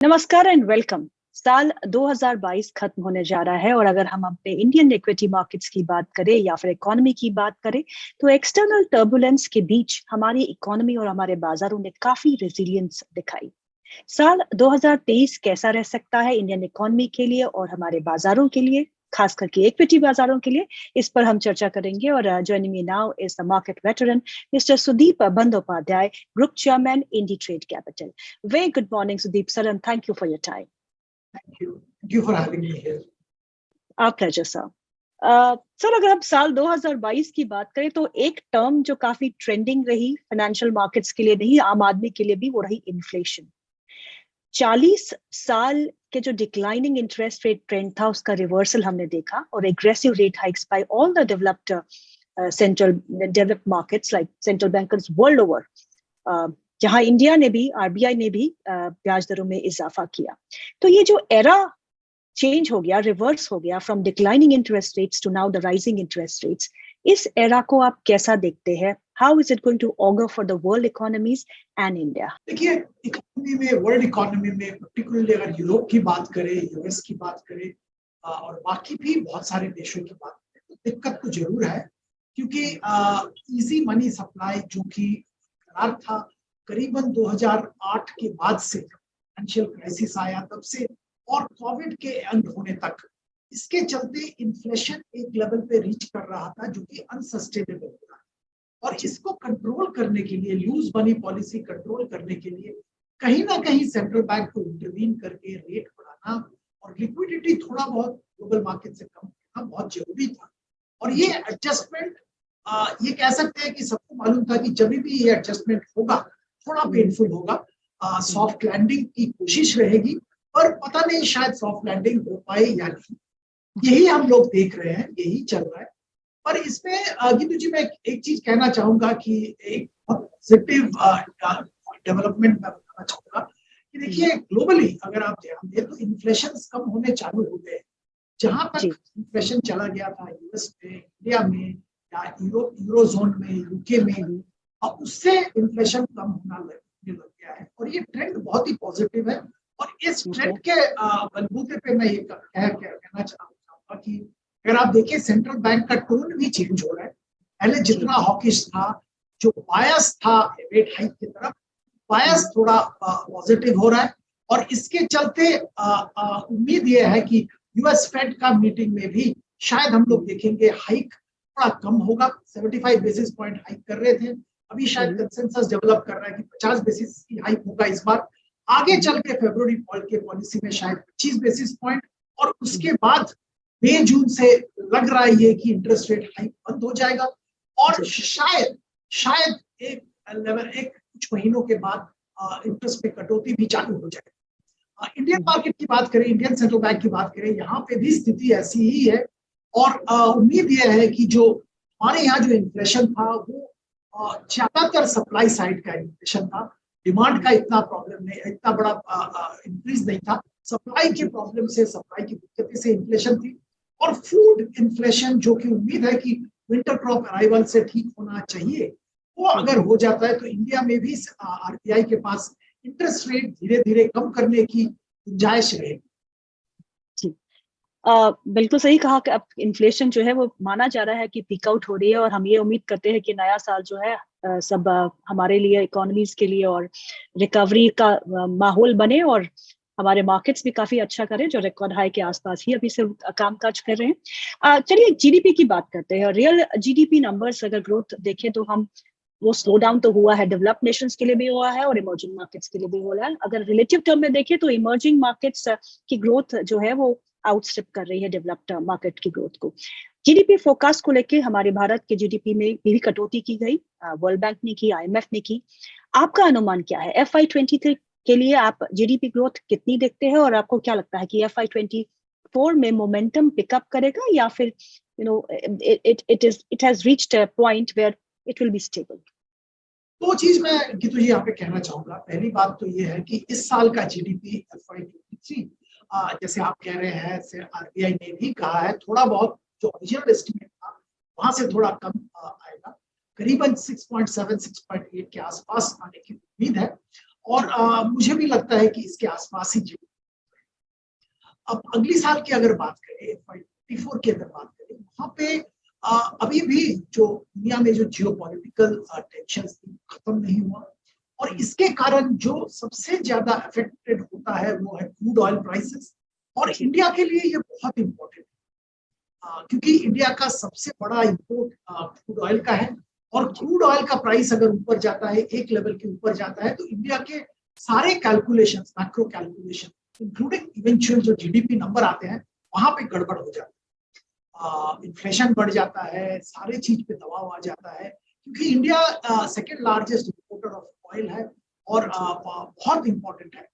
नमस्कार and welcome. साल 2022 खत्म होने जा रहा है और अगर हम अपने इंडियन इक्विटी मार्केट्स की बात करें या फिर इकोनॉमी की बात करें तो एक्सटर्नल टर्बुलेंस के बीच हमारी इकोनॉमी और हमारे बाजारों ने काफी रेजिलियंस दिखाई। साल 2023 कैसा रह सकता है इंडियन इकोनॉमी के लिए और हमारे बाजारों के लिए, खास करके इक्विटी बाजारों के लिए, इस पर हम चर्चा करेंगे। और joining me now is the market veteran mister Sudeep Bandopadhyay, group chairman Inditrade capital. Very good morning, Sudeep sir, and thank you for your time. Thank you. Thank you for having me here. Our pleasure, sir. Sir अगर हम साल 2022 की बात करें तो एक term जो काफी ट्रेंडिंग रही फाइनेंशियल मार्केट्स के लिए नहीं, आम आदमी के लिए भी, वो रही इन्फ्लेशन। 40 साल के जो डिक्लाइनिंग इंटरेस्ट रेट ट्रेंड था उसका रिवर्सल हमने देखा और aggressive rate hikes by all the developed markets like central bankers world over, जहां इंडिया ने भी, आरबीआई ने भी ब्याज दरों में इजाफा किया। तो ये जो एरा चेंज हो गया, रिवर्स हो गया from declining interest rates to now the rising interest rates, इस एरा को आप कैसा देखते हैं? How is it going to augur for the world economies and India? देखिए, इकोनॉमी में, वर्ल्ड इकोनॉमी में पर्टिकुलरली अगर यूरोप की बात करें, यूएस की बात करें और बाकी भी बहुत सारे देशों की बात करें तो दिक्कत तो जरूर है, क्योंकि इजी मनी सप्लाई जो कि करार था करीबन 2008 के बाद से, फाइनेंशियल क्राइसिस आया तब से और कोविड के एंड होने तक, इसके चलते इन्फ्लेशन एक लेवल पे रीच कर रहा था जो कि अनसस्टेनेबल था। और इसको कंट्रोल करने के लिए, लूज मनी पॉलिसी कंट्रोल करने के लिए कहीं ना कहीं सेंट्रल बैंक को इंटरवीन करके रेट बढ़ाना और लिक्विडिटी थोड़ा बहुत ग्लोबल मार्केट से कम करना बहुत जरूरी था। और ये एडजस्टमेंट, ये कह सकते हैं कि सबको मालूम था कि जब भी ये एडजस्टमेंट होगा थोड़ा पेनफुल होगा, सॉफ्ट लैंडिंग की कोशिश रहेगी, पर पता नहीं शायद सॉफ्ट लैंडिंग हो पाए या नहीं। यही हम लोग देख रहे हैं, यही चल रहा है। पर इसमें गीतू जी, मैं एक चीज कहना चाहूंगा कि एक पॉजिटिव डेवलपमेंट मैं बताना चाहूंगा कि देखिए, ग्लोबली अगर आप ध्यान दें तो इन्फ्लेशन कम होने चालू हो गए। जहां तक इन्फ्लेशन चला गया था यूएस में, इंडिया में या यूरोजोन में, यूके में, उससे इन्फ्लेशन कम होना लग गया है और ये ट्रेंड बहुत ही पॉजिटिव है। और इस ट्रेंड के बलबूते पे मैं ये कहना चाहूंगा कि अगर आप देखिए, सेंट्रल बैंक का टोन भी चेंज हो रहा है। पहले जितना हॉकिश था, जो बायस था रेट हाइक की तरफ, बायस थोड़ा पॉजिटिव हो रहा है। और इसके चलते उम्मीद ये है कि यूएस फेड का मीटिंग में भी शायद हम लोग देखेंगे हाइक थोड़ा कम होगा। 75 बेसिस पॉइंट हाइक कर रहे थे, अभी शायद कंसेंसस डेवलप कर रहा है कि 50 बेसिस की हाइक होगा इस बार। आगे चल के फरवरी के पॉलिसी में शायद 25 बेसिस पॉइंट, और उसके बाद मई जून से लग रहा है ये कि इंटरेस्ट रेट हाइक बंद हो जाएगा और शायद एक कुछ महीनों के बाद इंटरेस्ट में कटौती भी चालू हो जाएगी। इंडियन मार्केट की बात करें, इंडियन सेंट्रल बैंक की बात करें, यहाँ पे भी स्थिति ऐसी ही है। और उम्मीद यह है कि जो हमारे यहाँ जो इन्फ्लेशन था वो ज्यादातर सप्लाई साइड का इन्फ्लेशन था। डिमांड का इतना प्रॉब्लम नहीं, इतना बड़ा इंक्रीज नहीं था। सप्लाई के प्रॉब्लम से, सप्लाई की दिक्कत से इन्फ्लेशन थी। और फूड इन्फ्लेशन, जो कि उम्मीद है कि विंटर क्रॉप अराइवल से ठीक होना चाहिए, वो अगर हो जाता है तो इंडिया में भी आरबीआई के पास इंटरेस्ट रेट धीरे धीरे कम करने की गुंजाइश रहेगी। बिल्कुल सही कहा कि अब इन्फ्लेशन जो है वो माना जा रहा है कि पीक आउट हो रही है और हम ये उम्मीद करते हैं कि नया साल जो है सब हमारे लिए, इकोनॉमीज के लिए और रिकवरी का माहौल बने और हमारे मार्केट्स भी काफी अच्छा करें जो रिकॉर्ड हाई के आसपास ही अभी से कामकाज कर रहे हैं। चलिए जीडीपी की बात करते हैं। रियल जीडीपी नंबर्स अगर ग्रोथ देखें तो हम, वो स्लो डाउन तो हुआ है, डेवलप्ड नेशंस के लिए भी हुआ है और इमर्जिंग मार्केट्स के लिए भी हुआ है। अगर रिलेटिव टर्म में देखें तो इमर्जिंग मार्केट्स की ग्रोथ जो है वो आउटस्टेप कर रही है डेवलप्ड मार्केट की ग्रोथ को। जीडीपी फोरकास्ट को लेके हमारे भारत के जीडीपी में भी कटौती की गई, वर्ल्ड बैंक ने की, आईएमएफ ने की। आपका अनुमान क्या है FY23 के लिए? आप जीडीपी ग्रोथ कितनी देखते हैं और आपको क्या लगता है कि FY24 में मोमेंटम पिकअप करेगा या फिर it has reached a point where it will be stable? दो चीज मैं गीतू जी यहाँ पे कहना चाहूंगा। पहली बात तो ये है कि इस साल का जीडीपी FY23, जैसे आप कह रहे हैं, आरबीआई ने भी कहा है थोड़ा बहुत जो ओरिजिनल एस्टिमेट था वहां से थोड़ा कम आएगा, करीबन 6.7 6.8 के आसपास आने की उम्मीद है। और मुझे भी लगता है कि इसके आसपास ही जीवन। अब अगली साल की अगर बात करें, FY24 की अगर बात करें, वहां पे अभी भी जो दुनिया में जो जियोपॉलिटिकल टेंशन खत्म नहीं हुआ, और इसके कारण जो सबसे ज्यादा अफेक्टेड होता है वो है क्रूड ऑयल प्राइसेस। और इंडिया के लिए ये बहुत इंपॉर्टेंट है, क्योंकि इंडिया का सबसे बड़ा इंपोर्ट क्रूड ऑयल का है, और क्रूड ऑयल का प्राइस अगर ऊपर जाता है, एक लेवल के ऊपर जाता है, तो इंडिया के सारे calculations, macro calculation, including eventual जो जीडीपी नंबर आते हैं, वहां पे गड़बड़ हो जाता है, इन्फ्लेशन बढ़ जाता है, सारे चीज पे दबाव आ जाता है, क्योंकि India second largest importer of oil है और बहुत इंपॉर्टेंट है।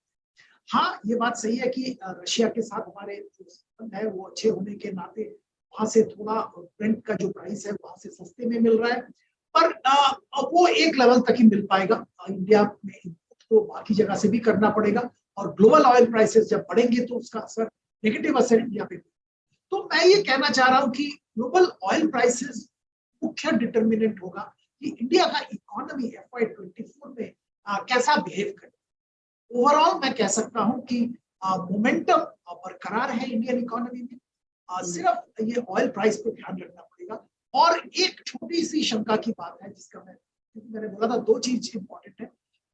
हाँ, ये बात सही है कि रशिया के साथ हमारे जो संबंध है वो अच्छे होने के नाते वहां से थोड़ा ब्रेंट का जो प्राइस है वहां से सस्ते में मिल रहा है, पर वो एक लेवल तक ही मिल पाएगा। इंडिया में तो बाकी जगह से भी करना पड़ेगा, और ग्लोबल ऑयल प्राइसेस जब बढ़ेंगे तो उसका असर, नेगेटिव असर इंडिया पे। तो मैं ये कहना चाह रहा हूँ कि ग्लोबल ऑयल प्राइसेस मुख्य डिटर्मिनेंट होगा कि इंडिया का इकोनॉमी FY24 में कैसा बिहेव करे। ओवरऑल मैं कह सकता हूं कि मोमेंटम बरकरार है इंडियन इकोनॉमी में, सिर्फ ये ऑयल प्राइस पे ध्यान रखना पड़ेगा। और एक छोटी सी शंका की बात है जिसका मैंने बोला था, दो चीज इंपॉर्टेंट है,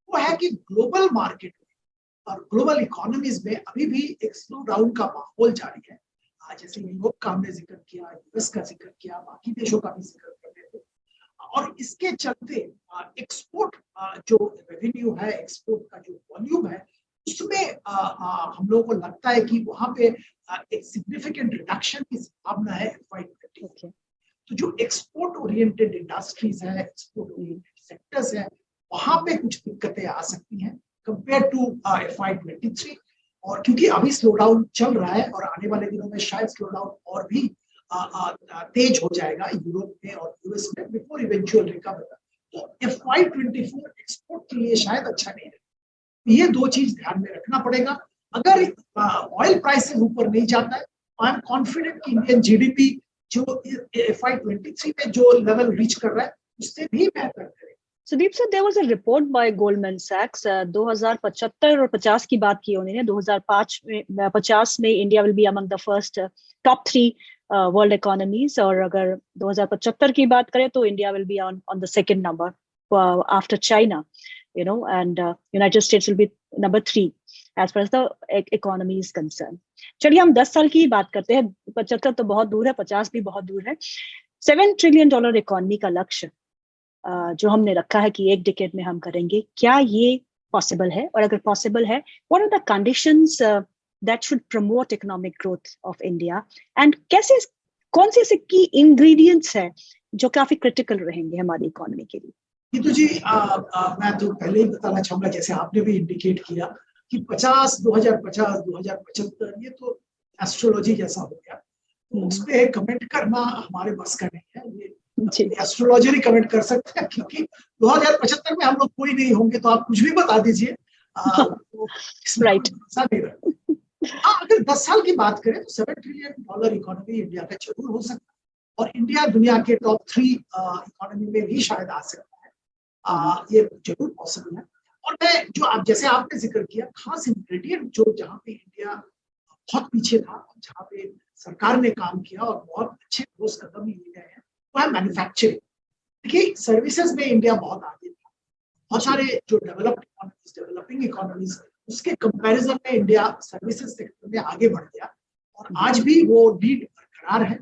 वो है कि ग्लोबल मार्केट में और ग्लोबल इकोनॉमीज में अभी भी एक स्लो डाउन का माहौल जारी है। जैसे यूरोप का हमने जिक्र किया, यूएस का जिक्र किया, बाकी देशों का भी जिक्र कर रहे थे, और इसके चलते एक्सपोर्ट जो रेवेन्यू है, एक्सपोर्ट का जो वॉल्यूम है, उसमें हम लोगों को लगता है कि वहां पे एक सिग्निफिकेंट रिडक्शन की संभावना है FY24। तो जो एक्सपोर्ट ओरिएंटेड इंडस्ट्रीज है, एक्सपोर्ट ओरिएंटेड सेक्टर्स है, वहां पे कुछ दिक्कतें आ सकती हैं कंपेयर टू FY23। और क्योंकि अभी स्लो डाउन चल रहा है और आने वाले दिनों में शायद स्लो डाउन और भी तेज हो जाएगा यूरोप में और यूएस में बिफोर इवेंचुअल रिकवरी। तो FY24 एक्सपोर्ट के लिए शायद अच्छा नहीं है। ये दो चीज ध्यान में रखना पड़ेगा। अगर ऑयल प्राइसेस ऊपर नहीं जाता है, आई एम कॉन्फिडेंट कि इंडियन जीडीपी जो FY23 में जो लेवल रीच कर रहा है उससे भी बेहतर करेगा। Sudeep sir, there was a report by Goldman Sachs 2075 और 50 की बात की उन्होंने। 2005 में 50 में India will be among the first top 3 world economies, और अगर 2075 की बात करें तो India will be on the second number after China, you know, and United States will be number 3 as far as the economy is concerned. चलिए हम 10 साल की बात करते हैं। 75 तो बहुत दूर है, 50 भी बहुत दूर है। $7 ट्रिलियन इकोनॉमी का लक्ष्य जो हमने रखा है कि एक डिकेड में हम करेंगे, क्या ये पॉसिबल है? और अगर पॉसिबल है, what are the conditions that should promote economic growth of India, and कैसे, कौन से ऐसे की इंग्रेडिएंट्स है जो काफी क्रिटिकल रहेंगे हमारी इकोनॉमी के लिए? ये तो जी मैं तो पहले ही बताना चाहूंगा, जैसे आपने भी इंडिकेट किया कि 2050 2075 ये तो एस्ट्रोलॉजी जैसा हो गया, तो उस पर कमेंट करना हमारे बस का नहीं है। ये एस्ट्रोलॉजर ही कमेंट कर सकते हैं, क्योंकि 2075 में हम लोग कोई नहीं होंगे, तो आप कुछ भी बता दीजिए, राइट। हाँ, अगर 10 साल की बात करें तो $7 ट्रिलियन इकोनॉमी इंडिया का जरूर हो सकता है, और इंडिया दुनिया के टॉप 3 इकोनॉमी में भी शायद आ सकता है। ये जरूर पॉसिबल है। और मैं जो आप जैसे आपने जिक्र किया, खास इंग्रेडिएंट जो जहाँ पे इंडिया बहुत पीछे था, जहाँ पे सरकार ने काम किया और बहुत अच्छे ठोस कदम लिए गए हैं, वो है मैन्युफैक्चरिंग। देखिए, सर्विसेज में इंडिया बहुत आगे था। बहुत सारे जो डेवलप्ड इकोनॉमीज, डेवलपिंग इकोनॉमीज, उसके कंपैरिजन में इंडिया सर्विसेज सेक्टर में आगे बढ़ गया, और आज भी वो लीड बरकरार है।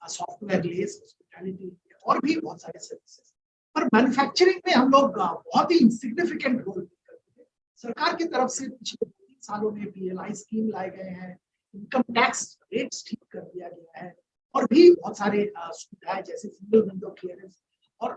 सॉफ्टवेयर लेस, हॉस्पिटैलिटी और भी बहुत सारे सर्विसेज, पर मैन्युफैक्चरिंग में हम लोग बहुत ही इंसिग्निफिकेंट रोल करते हैं। सरकार की तरफ से पिछले 3 सालों में PLI स्कीम लाए गए हैं, इनकम टैक्स रेट्स ठीक कर दिया गया है, और भी बहुत सारे सुविधाएं जैसे सिंगल विंडो क्लियरेंस, और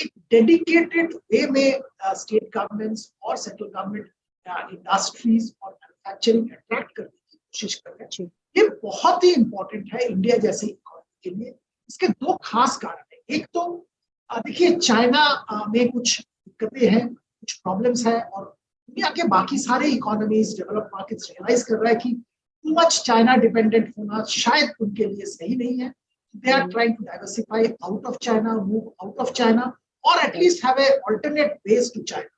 एक डेडिकेटेड वे में स्टेट गवर्नमेंट्स और सेंट्रल गवर्नमेंट इंडस्ट्रीज और मैन्युफैक्चरिंग अट्रैक्ट करने की कोशिश कर रहे हैं। ये बहुत ही इंपॉर्टेंट है इंडिया जैसी इकोनॉमी के लिए। इसके 2 खास कारण है। एक तो देखिए, चाइना में कुछ दिक्कतें हैं, कुछ प्रॉब्लम्स है, और दुनिया के बाकी सारे इकोनॉमीज, डेवलप्ड मार्केट्स रियलाइज कर रहा है कि टू मच चाइना डिपेंडेंट होना शायद उनके लिए सही नहीं है। They are trying to diversify out of China, move out of China, और at least have a alternate base to China.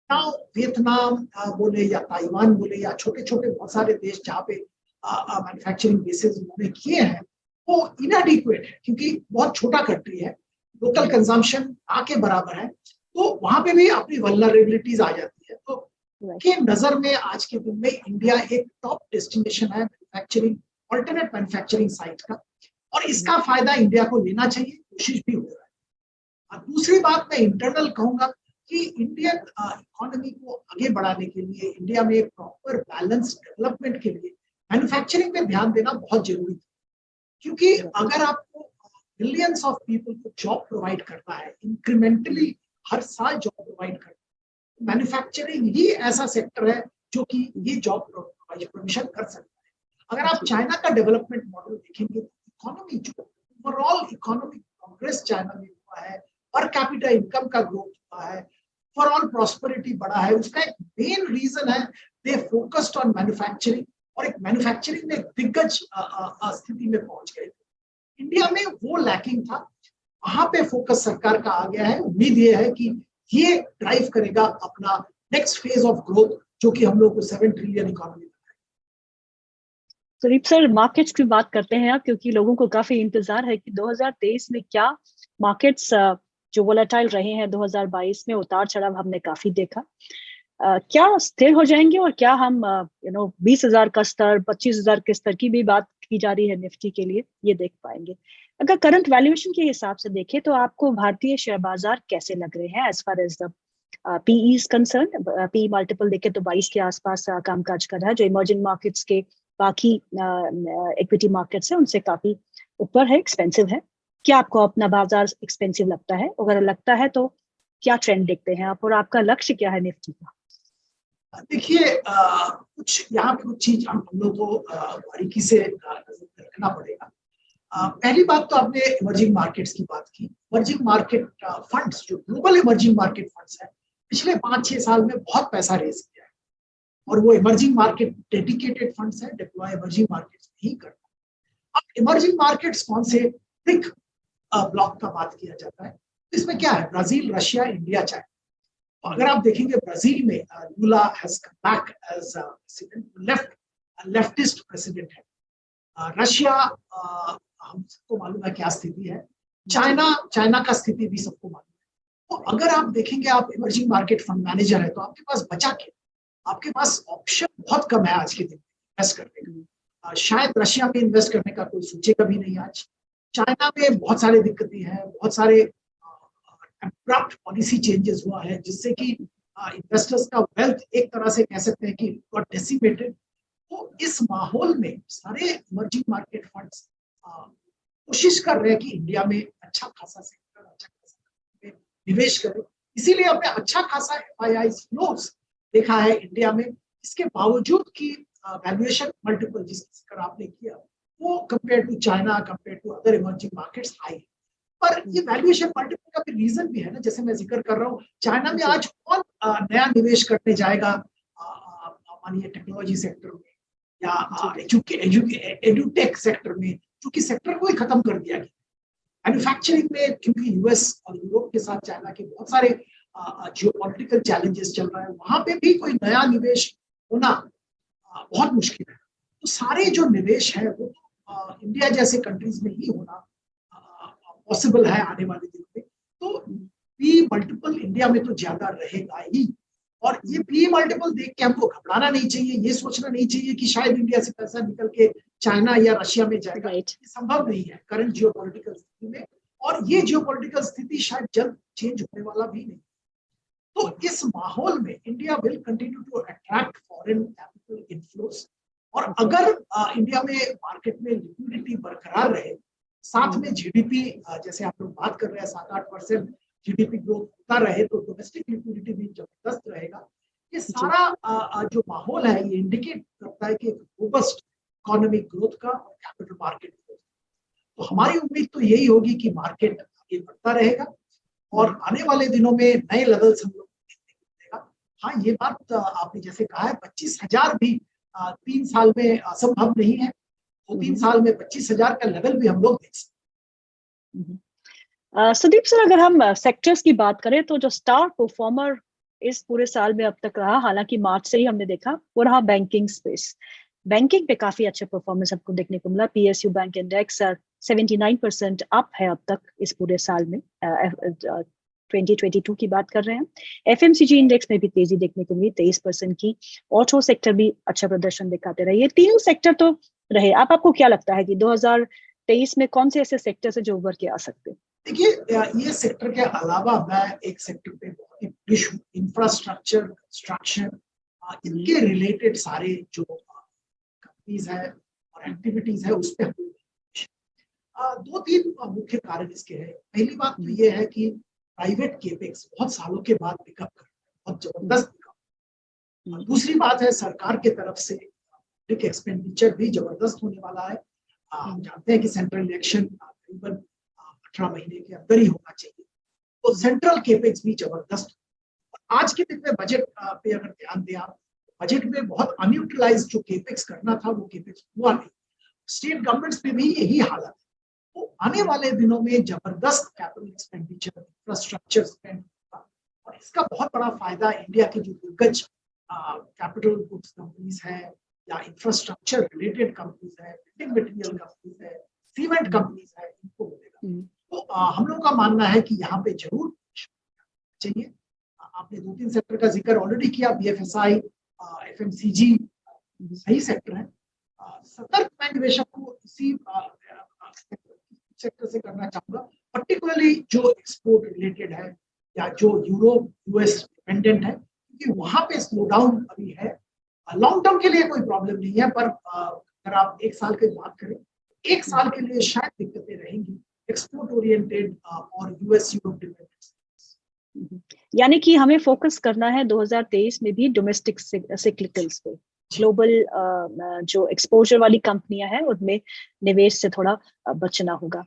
ना वियतनाम बोले या ताइवान बोले या छोटे छोटे बहुत सारे देश जहाँ पे मैन्युफैक्चरिंग बेसिस उन्होंने किए हैं, वो इनएडिक्वेट है क्योंकि बहुत छोटा कंट्री है, लोकल कंजम्पशन ना के बराबर है, तो वहां पे भी अपनी वल्नरेबिलिटीज आ जाती है। तो के नजर में आज के दिन में इंडिया एक टॉप डेस्टिनेशन है मैन्युफैक्चरिंग, ऑल्टरनेट मैन्युफैक्चरिंग साइट का, और इसका फायदा इंडिया को लेना चाहिए, कोशिश भी हो रहा है। और दूसरी बात मैं इंटरनल कहूंगा कि इंडियन इकोनॉमी को आगे बढ़ाने के लिए, इंडिया में एक प्रॉपर बैलेंस डेवलपमेंट के लिए मैन्युफैक्चरिंग पे ध्यान देना बहुत जरूरी है, क्योंकि अगर आपको मिलियंस ऑफ पीपल को जॉब प्रोवाइड करना है, इंक्रीमेंटली हर साल जॉब प्रोवाइड करना है, मैन्युफैक्चरिंग ही ऐसा सेक्टर है जो कि ये जॉब प्रोविजन कर सकता है। अगर आप चाइना का डेवलपमेंट मॉडल देखेंगे, इकोनॉमी जो ओवरऑल इकोनॉमिक प्रोग्रेस चाइना में हुआ है, पर कैपिटा इनकम का ग्रोथ हुआ है, ओवरऑल प्रॉस्पेरिटी बढ़ा है, उसका एक मेन रीजन है दे फोकस्ड ऑन मैन्युफैक्चरिंग, और एक मैन्युफैक्चरिंग में दिग्गज स्थिति में पहुंच गए। इंडिया में वो लैकिंग था, वहां पे फोकस सरकार का आ गया है। उम्मीद ये है कि ये ड्राइव करेगा अपना नेक्स्ट फेज ऑफ ग्रोथ, जो कि हम लोग को 7 trillion economy. Sudeep sir, markets की बात करते हैं आप, क्योंकि लोगों को काफी इंतजार है कि 2023 में क्या मार्केट्स जो वोलेटाइल रहे हैं, 2022 में उतार चढ़ाव हमने काफी देखा, क्या स्थिर हो जाएंगे, और क्या हम 20,000 का स्तर, 25,000 के स्तर की भी बात की जा रही है निफ्टी के लिए, ये देख पाएंगे? अगर करंट वैल्यूएशन के हिसाब से देखें तो आपको भारतीय शेयर बाजार कैसे लग रहे हैं as far as the PE is concern? PE multiple देखें तो 22 के आसपास कामकाज कर रहा है, जो इमर्जिंग मार्केट्स के बाकी इक्विटी मार्केट्स है उनसे काफी ऊपर है, एक्सपेंसिव है। क्या आपको अपना बाजार एक्सपेंसिव लगता है? अगर लगता है तो क्या ट्रेंड देखते हैं आप, और आपका लक्ष्य क्या है निफ्टी का? देखिए, कुछ यहाँ पे कुछ चीज हम लोग को बारीकी से रखना पड़ेगा। पहली बात तो आपने इमर्जिंग मार्केट्स की बात की। इमर्जिंग मार्केट फंड्स, जो ग्लोबल इमर्जिंग मार्केट फंड्स है, पिछले 5-6 साल में बहुत पैसा रेज किया है, और वो इमर्जिंग मार्केट डेडिकेटेड फंड्स है, डिप्लॉय इमर्जिंग मार्केट्स नहीं करता। अब इमर्जिंग मार्केट्स कौन से बिग ब्लॉक का बात किया जाता है, इसमें क्या है? Brazil, Russia, India, China. अगर आप देखेंगे ब्राजील में Lula has come back as president, leftist president है। रशिया, हम सबको मालूम है क्या स्थिति है। चाइना का स्थिति भी सबको मालूम है। तो अगर आप देखेंगे, आप इमर्जिंग मार्केट फंड मैनेजर है, तो आपके पास बचा क्या? आपके पास ऑप्शन बहुत कम है आज के दिन इन्वेस्ट करने का। शायद रशिया में इन्वेस्ट करने का कोई सोचेगा भी नहीं आज। चाइना में बहुत सारी दिक्कतें हैं, बहुत सारे अब्रप्ट पॉलिसी चेंजेस हुआ है, जिससे कि इन्वेस्टर्स का वेल्थ एक तरह से कह सकते हैं कि गॉट डेसिमेटेड। तो इस माहौल में सारे इमर्जिंग मार्केट फंड्स कोशिश कर रहे हैं कि इंडिया में अच्छा खासा सेक्टर, अच्छा खासा निवेश करें। इसीलिए हमने अच्छा खासा FII फ्लोज देखा है इंडिया में। इसके बावजूद कि वैल्यूएशन मल्टीपल जिसका जिक्र आपने किया, वो compare to China, compare to other emerging markets high. पर ये वैल्यूएशन मल्टीपल का भी रीजन भी है ना, जैसे मैं जिक्र कर रहा हूँ, चाइना में आज कौन नया निवेश करने जाएगा मानिए टेक्नोलॉजी सेक्टर में या एडुटेक सेक्टर में, क्योंकि सेक्टर को ही खत्म कर दिया गया। मैन्युफैक्चरिंग में क्योंकि यूएस और यूरोप के साथ चाइना के बहुत सारे जियोपॉलिटिकल चैलेंजेस चल रहा है, वहां पे भी कोई नया निवेश होना बहुत मुश्किल है। तो सारे जो निवेश है वो इंडिया जैसे कंट्रीज में ही होना पॉसिबल है आने वाले दिनों में। तो पी मल्टीपल इंडिया में तो ज्यादा रहेगा ही, और ये पी मल्टीपल देख के हमको घबराना नहीं चाहिए, ये सोचना नहीं चाहिए कि शायद इंडिया से पैसा निकल के चाइना या रशिया में जाएगा। ये संभव नहीं है करंट जियोपॉलिटिकल स्थिति में, और ये जियोपॉलिटिकल स्थिति शायद जल्द चेंज होने वाला भी नहीं। तो इस माहौल में India will continue to attract foreign capital inflows, और अगर इंडिया में मार्केट में लिक्विडिटी बरकरार रहे, साथ में जीडीपी, जैसे आप लोग बात कर रहे हैं 7-8% जीडीपी ग्रोथ होता रहे, तो डोमेस्टिक लिक्विडिटी भी जबरदस्त रहेगा। ये सारा जो माहौल है, ये इंडिकेट करता है कि रोबस्ट इकोनॉमिक ग्रोथ का और कैपिटल मार्केट ग्रोथ। तो हमारी उम्मीद तो यही होगी कि मार्केट आगे बढ़ता रहेगा, और आने वाले दिनों में नए लेवल्स हम लोग देखने को मिलेगा। हाँ, ये बात आपने जैसे कहा है, 25,000 भी 3 साल में असंभव नहीं है, तो 3 साल में 25,000 का लेवल भी हम लोग देख सकते हैं। सुदीप सर, अगर हम सेक्टर्स की बात करें तो जो स्टार परफॉर्मर इस पूरे साल में अब तक रहा, हालांकि मार्च से ही हमने देखा, वो रहा बैंकिंग स्पेस। बैंकिंग पे काफी अच्छा परफॉर्मेंस आपको देखने को मिला। PSU बैंक इंडेक्स 79% अप है अब तक इस पूरे साल में, 2022 की बात कर रहे हैं। FMCG इंडेक्स में भी तेजी देखने को मिली 23% की। ऑटो सेक्टर भी अच्छा प्रदर्शन दिखाते रहे। ये तीनों सेक्टर तो रहे। आपको क्या लगता है कि 2023 में कौन से ऐसे सेक्टर से जो उभर के आ सकते हैं? देखिए, ये सेक्टर के अलावा मैं एक सेक्टर पे बहुत ही बुलिश हूँ, इंफ्रास्ट्रक्चर, कंस्ट्रक्शन, इनके रिलेटेड सारे जो कंपनीज है और एक्टिविटीज है उस पर दो तीन मुख्य कारण इसके हैं। पहली बात तो ये है कि प्राइवेट केपेक्स बहुत सालों के बाद पिकअप कर, बहुत जबरदस्त पिकअप। दूसरी बात है सरकार के तरफ से पब्लिक एक्सपेंडिचर भी जबरदस्त होने वाला है। हम जानते हैं कि सेंट्रल इलेक्शन करीबन 18 महीने के अंदर ही होना चाहिए, तो सेंट्रल केपेक्स भी जबरदस्त। आज के दिन में बजट पे अगर ध्यान दें आप, बजट में बहुत अनयूटिलाइज्ड जो केपेक्स करना था वो केपेक्स हुआ नहीं। स्टेट गवर्नमेंट्स पे भी यही हालत है। तो आने वाले दिनों में जबरदस्त कैपिटल एक्सपेंडिचर, इंफ्रास्ट्रक्चर स्पेंड होगा और इसका बहुत बड़ा फायदा इंडिया की जो दिग्गज कैपिटल गुड्स कंपनीज है या इंफ्रास्ट्रक्चर रिलेटेड कंपनीज है, बिल्डिंग मटेरियल कंपनीज है, सीमेंट कंपनीज है, इनको मिलेगा। तो हम लोग का मानना है कि यहाँ पे जरूर चाहिए। आपने दो तीन सेक्टर का जिक्र ऑलरेडी किया, BFSI, FMCG सही सेक्टर है। सतर्क मैं निवेशक को इसी सेक्टर से करना चाहूंगा, पर्टिकुलरली जो एक्सपोर्ट रिलेटेड है या जो यूरोप US डिपेंडेंट है, क्योंकि वहां पे स्लो डाउन अभी है। लॉन्ग टर्म के लिए कोई प्रॉब्लम नहीं है, पर अगर आप एक साल की बात करें, एक साल के लिए शायद दिक्कतें रहेंगी एक्सपोर्ट ओरिएंटेड और US यूरोप डिपेंडेंट। यानी कि हमें फोकस करना है 2023 में भी डोमेस्टिक सिक्लिकल्स पे। ग्लोबल जो एक्सपोजर वाली कंपनियां हैं उनमें निवेश से थोड़ा बचना होगा।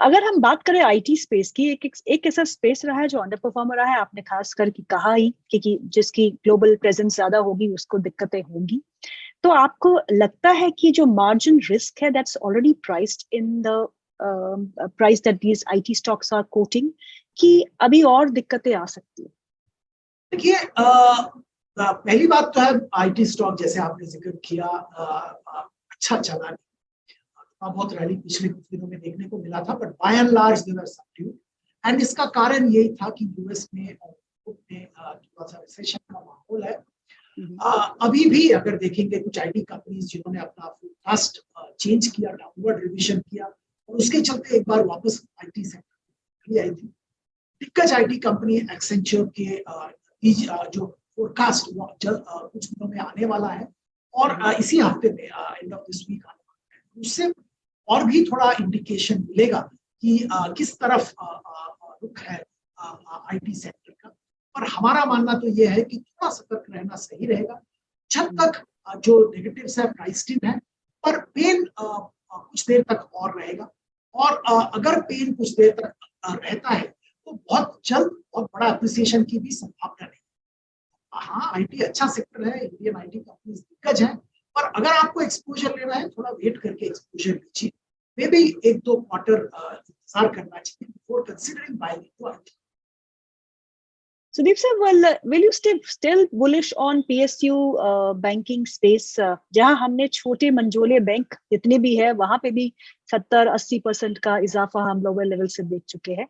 अगर हम बात करें IT स्पेस की, एक ऐसा स्पेस रहा है जो अंडर परफॉर्मर रहा है, आपने खास करके कहा ही कि जिसकी ग्लोबल प्रेजेंस ज्यादा होगी उसको दिक्कतें होंगी। तो आपको लगता है कि जो मार्जिन रिस्क है that's already priced in the price that these IT stocks are quoting, कि अभी और दिक्कतें आ सकती है? देखिए, पहली बात तो है IT स्टॉक जैसे आपने जिक्र किया अच्छा चला नहीं, बहुत रैली पिछले कुछ दिनों में देखने को मिला था, but by and large they were subdued. And इसका कारण यही था कि US में थोड़ा सा रिसेशन का माहौल है। अभी भी अगर देखेंगे कुछ IT कंपनीज जिन्होंने अपना फोरकास्ट चेंज किया, डाउनवर्ड रिविजन किया, और उसके चलते एक बार वापस IT सेक्टर आई थी। दिग्गज IT कंपनी एक्सेंचर के जो फोरकास्ट कुछ दिनों में आने वाला है और इसी हफ्ते में एंड ऑफ दिस वीक आने वाला है, उससे और भी थोड़ा इंडिकेशन मिलेगा कि किस तरफ रुख है IT सेक्टर का। पर हमारा मानना तो ये है कि थोड़ा सतर्क रहना सही रहेगा। जब तक जो नेगेटिव्स है प्राइस्ड इन है, पर पेन कुछ देर तक और रहेगा, और अगर पेन कुछ देर तक रहता है तो बहुत जल्द बहुत बड़ा अप्रिसिएशन की भी संभावना नहीं। हाँ, IT अच्छा सेक्टर है, इंडियन IT कंपनीज दिग्गज है, पर अगर आपको एक्सपोजर लेना है थोड़ा वेट करके एक्सपोजर लीजिए। मे बी एक दो क्वार्टर इंतजार करना चाहिए before considering buying into IT। Sudeep sir, will you still bullish on PSU banking space? जहां हमने छोटे मंझोले बैंक जितने भी है वहां पे भी 70-80% का इजाफा हम लोअर लेवल से देख चुके हैं।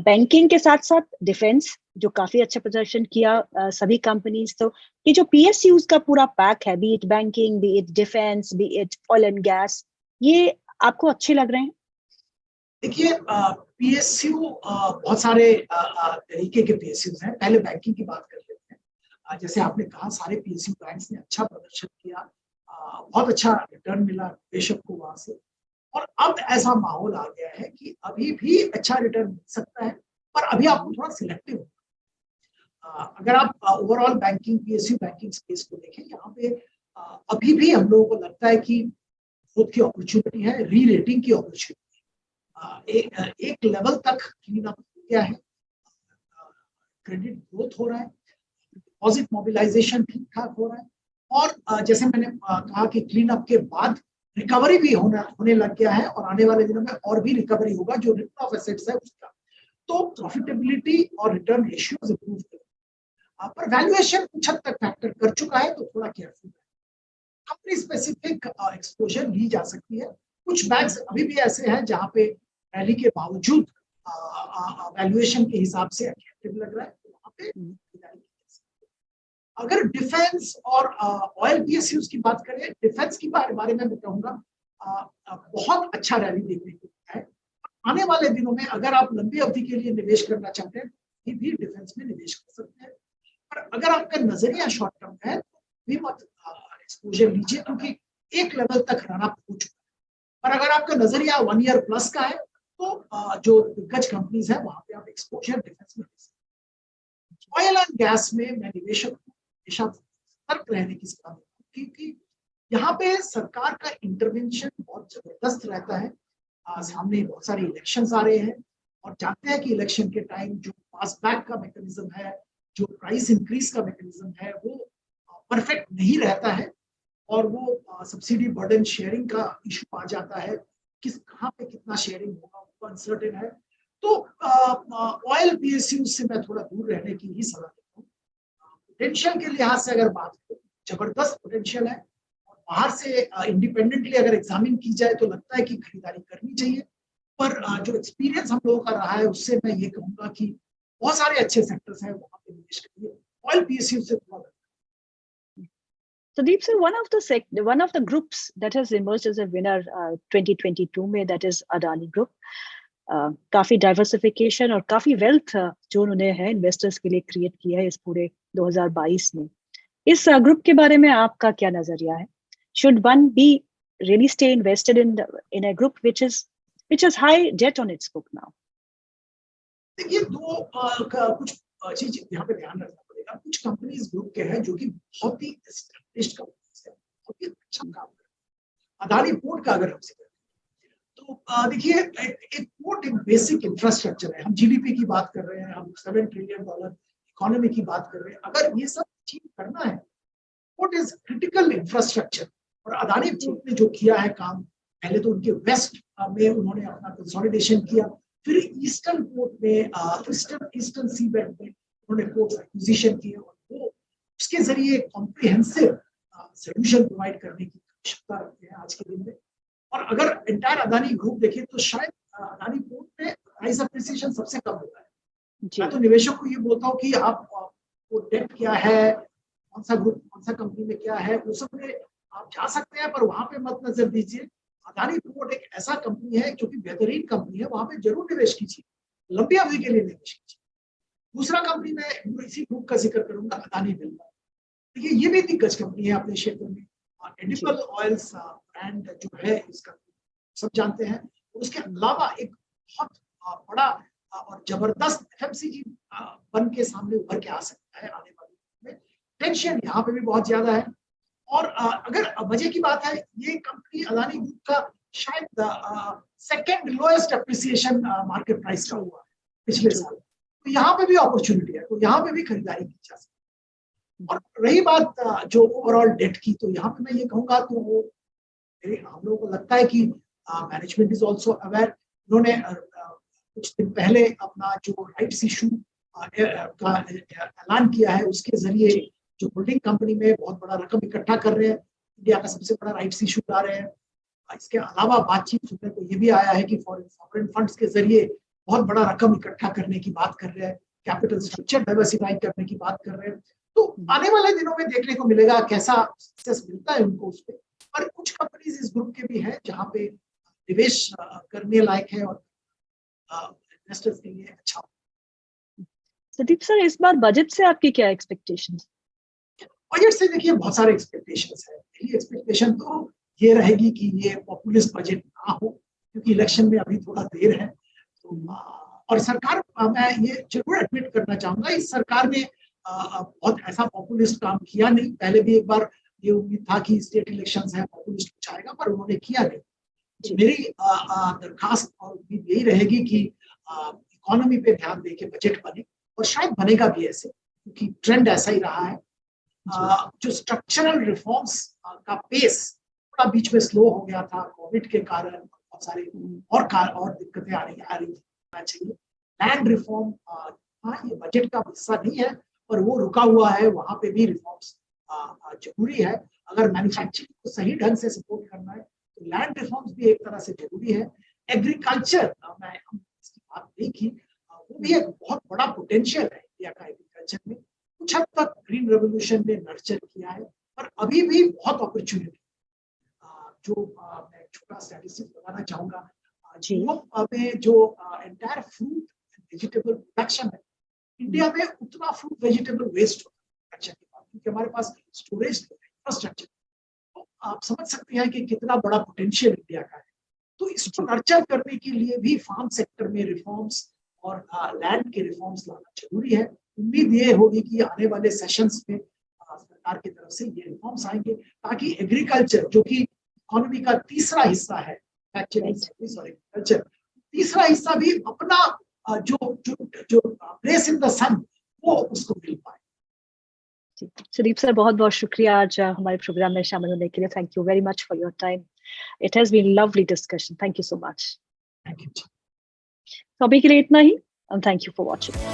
बैंकिंग के साथ साथ डिफेंस जो काफी अच्छा प्रदर्शन किया, सभी कंपनीज। तो ये जो PSUs का पूरा पैक है, B it banking, B it defence, B it oil and gas, ये आपको अच्छे लग रहे हैं? देखिए, PSU बहुत सारे तरीके के PSUs हैं। पहले बैंकिंग की बात कर लेते हैं। जैसे आपने कहा, सारे PSU बैंक्स ने अच्छा प्रदर्शन किया, बहुत अच्छा रिटर्न मिला निवेशक को वहां से, और अब ऐसा माहौल आ गया है कि अभी भी अच्छा रिटर्न मिल सकता है, पर अभी आपको थोड़ा सिलेक्टिव होना। अगर आप overall banking PSU banking space को देखें, यहाँ पे अभी भी हम लोगों को लगता है कि ग्रोथ की अपॉर्चुनिटी है, री रेटिंग की अपॉर्चुनिटी। एक लेवल तक क्लीन अप हो गया है, क्रेडिट ग्रोथ हो रहा है, डिपॉजिट मोबिलाइजेशन ठीक ठाक हो रहा है, और जैसे मैंने कहा कि क्लीन अप के बाद रिकवरी भी होने लग गया है, और आने वाले दिनों में और भी रिकवरी होगा जो रिटर्न ऑफ एसेट्स है उसका। तो प्रॉफिटेबिलिटी और रिटर्न रेशियोज इंप्रूव करें। पर वैल्यूएशन कुछ हद तक फैक्टर कर चुका है, तो थोड़ा केयरफुल है। कंपनी स्पेसिफिक एक्सपोजर ली जा सकती है। कुछ बैंक्स अभी भी ऐसे हैं जहां पे रैली के बावजूद वैल्यूएशन के हिसाब से अट्रैक्टिव लग रहा है, तो वहां पे खरीदारी की जा सकती है। अगर डिफेंस और ऑयल पीएसयूज की बात करें, डिफेंस की बारे में मैं कहूंगा बहुत अच्छा रैली देखने को मिला है। आने वाले दिनों में अगर आप लंबी अवधि के लिए निवेश करना चाहते हैं, तो भी डिफेंस में निवेश कर सकते हैं। पर अगर आपका नजरिया शॉर्ट टर्म है, तो भी मत एक्सपोजर लीजिए, क्योंकि एक लेवल तक रन अप हो चुका है। पर अगर आपका नजरिया 1 ईयर प्लस का है, तो जो दिग्गज कंपनीज है वहां पे आप एक्सपोजर डिफेंस में ले सकते हैं। ऑयल एंड गैस में मैं निवेशक को हमेशा सतर्क रहने की सलाह देता हूं, क्योंकि यहाँ पे सरकार का इंटरवेंशन बहुत जबरदस्त रहता है। सामने बहुत सारे इलेक्शंस आ रहे हैं, और जानते हैं कि इलेक्शन के टाइम जो पास बैक का मैकेनिज्म है, जो प्राइस इंक्रीज का मैकेनिज्म है, वो परफेक्ट नहीं रहता है, और वो सब्सिडी बर्डन शेयरिंग का इशू आ जाता है। कहाँ पे कितना शेयरिंग होगा वो अनसर्टेन है। तो ऑयल पीएसयू से मैं थोड़ा दूर रहने की ही सलाह देता हूँ। पोटेंशियल के लिहाज से अगर बात करें, जबरदस्त पोटेंशियल है, और बाहर से इंडिपेंडेंटली अगर एग्जामिन की जाए तो लगता है कि खरीदारी करनी चाहिए। पर जो एक्सपीरियंस हम लोगों का रहा है, उससे मैं ये कहूंगा कि बहुत सारे अच्छे सेक्टर्स हैं, वहां पे निवेश करिए। ऑयल पीएसयू से थोड़ा Deep sir, one of the groups that has emerged as a winner 2022 में, that is Adani Group. काफी डाइवर्सिफिकेशन और काफी वेल्थ जो उन्होंने है इन्वेस्टर्स के लिए क्रिएट किया है इस पूरे 2022 में। इस ग्रुप के बारे में आपका क्या नजरिया है? Should one be really stay invested in a group which has high debt on its book now? देखिए, कुछ चीज यहाँ पे ध्यान रखना पड़ेगा। कुछ कंपनीज ग्रुप के हैं जो कि बहुत ही एस्टैब्लिश्ड कंपनीज है, बहुत ही अच्छा काम कर रहे हैं। अदानी पोर्ट का अगर हम जिक्र करें, तो देखिए, एक पोर्ट एक बेसिक इंफ्रास्ट्रक्चर है। हम जीडीपी की बात कर रहे हैं, हम $7 ट्रिलियन इकोनॉमी की बात कर रहे हैं। अगर ये सब चीज करना है, पोर्ट इज क्रिटिकल इंफ्रास्ट्रक्चर। और अदानी पोर्ट ने जो किया है काम, पहले तो उनके वेस्ट में उन्होंने अपना कंसोलिडेशन किया, फिर ईस्टर्न पोर्ट में ईस्टर्न सीबेड में उन्होंने पोर्ट एक्विजिशन किए, और वो उसके जरिए कॉम्प्रिहेंसिव सॉल्यूशन प्रोवाइड करने की क्षमता रखते हैं आज के दिन में। और अगर एंटायर अदानी ग्रुप देखें, तो शायद अदानी पोर्ट में प्राइस अप्रिसिएशन सबसे कम होता है। मैं तो निवेशक को ये बोलता हूँ कि आप वो डेट क्या है, कौन सा ग्रुप, कौन सा कंपनी में क्या है, वो सब में आप जा सकते हैं, पर वहां पे मत नजर दीजिए। अदानी पोर्ट एक ऐसा कंपनी है जो कि बेहतरीन कंपनी है, वहां पे जरूर निवेश कीजिए, लंबी अवधि के लिए निवेश कीजिए। दूसरा कंपनी मैं इसी ग्रुप का जिक्र करूंगा, अदानी बिरला। देखिए, ये भी दिग्गज कंपनी है अपने क्षेत्र में। एडिबल ऑयल्स ब्रांड जो है इसका सब जानते हैं। उसके अलावा एक बहुत बड़ा और जबरदस्त एफएमसीजी बन के सामने उभर के आ सकता है आने वाले में। टेंशन यहाँ पे भी बहुत ज्यादा है। और अगर मजे की बात है, ये कंपनी अदानी ग्रुप का शायद second lowest appreciation market price का हुआ है पिछले साल। तो यहाँ पे भी अपॉर्चुनिटी है, तो यहाँ पे भी खरीदारी की जा सकती है। और रही बात जो ओवरऑल डेट की, तो यहाँ पे मैं ये कहूंगा, तो वो हम लोगों को लगता है कि मैनेजमेंट इज ऑल्सो अवेयर। उन्होंने कुछ दिन पहले अपना जो राइट्स इशू का ऐलान किया है, उसके जरिए जो होल्डिंग कंपनी में बहुत बड़ा रकम इकट्ठा कर रहे हैं, इंडिया का सबसे बड़ा राइट्स इशू ला रहे हैं। इसके अलावा बातचीत सुनने को ये भी आया है कि फॉरेन फंड्स के जरिए बहुत बड़ा रकम इकट्ठा करने की बात कर रहे हैं, कैपिटल स्ट्रक्चर डाइवर्सिफाई करने की बात कर रहे हैं। तो आने वाले दिनों में देखने को मिलेगा कैसा सक्सेस मिलता है उनको उस पर। पर कुछ कंपनीज इस ग्रुप के भी हैं जहाँ पे निवेश करने लायक है और इन्वेस्टर्स के लिए अच्छा। सदीप सर, इस बार बजट से आपकी क्या एक्सपेक्टेशंस? बजट से देखिए, बहुत सारे एक्सपेक्टेशंस है। पहली एक्सपेक्टेशन तो ये रहेगी कि ये पॉपुलिस्ट बजट ना हो, क्योंकि इलेक्शन में अभी थोड़ा देर है। तो और सरकार, मैं ये जरूर एडमिट करना चाहूंगा, इस सरकार ने बहुत ऐसा पॉपुलिस्ट काम किया नहीं। पहले भी एक बार ये उम्मीद था कि स्टेट इलेक्शंस है, पॉपुलिस्ट कुछ आएगा, पर उन्होंने किया नहीं। तो मेरी दरखास्त और उम्मीद यही रहेगी कि इकोनॉमी पे ध्यान देके बजट बने, और शायद बनेगा भी ऐसे, क्योंकि ट्रेंड ऐसा ही रहा है। जो स्ट्रक्चरल रिफॉर्म्स का पेस थोड़ा बीच में स्लो हो गया था कोविड के कारण, बहुत सारे और दिक्कतें आ रही चाहिए। लैंड रिफॉर्म, हाँ, ये बजट का हिस्सा नहीं है, पर वो रुका हुआ है, वहां पे भी रिफॉर्म्स जरूरी है। अगर मैन्युफैक्चरिंग को सही ढंग से सपोर्ट करना है तो लैंड रिफॉर्म्स भी एक तरह से जरूरी है। एग्रीकल्चर, मैं इसकी बात नहीं की, वो भी एक बहुत बड़ा पोटेंशियल है इंडिया का एग्रीकल्चर में। कुछ हद तक ग्रीन रेवोल्यूशन ने नर्चर किया है, पर अभी भी बहुत अपॉर्चुनिटी। जो मैं एक छोटा स्टैटिस्टिक्स बताना चाहूंगा, यूरोप में जो एंटायर फ्रूट वेजिटेबल प्रोडक्शन है, इंडिया में उतना फ्रूट वेजिटेबल वेस्ट होता है क्योंकि हमारे पास स्टोरेज इंफ्रास्ट्रक्चर। तो आप समझ सकते हैं कि कितना बड़ा पोटेंशियल इंडिया का है। तो इसको नर्चर करने के लिए भी फार्म सेक्टर में रिफॉर्म्स और लैंड के रिफॉर्म्स लाना जरूरी है। उम्मीद ये होगी कि आने वाले सेशंस में सरकार की तरफ से ये रिफॉर्म्स आएंगे ताकि एग्रीकल्चर, जो कि इकोनॉमी का तीसरा हिस्सा है, एग्रीकल्चर तीसरा हिस्सा भी अपना जो जो जो प्लेस इन द सन वो उसको मिल पाए। सुदीप सर, बहुत बहुत शुक्रिया आज हमारे प्रोग्राम में शामिल होने के लिए। Thank you very much for your time. It has been lovely discussion. Thank you so much. Thank you. तो अभी के लिए इतना ही। Thank you for watching.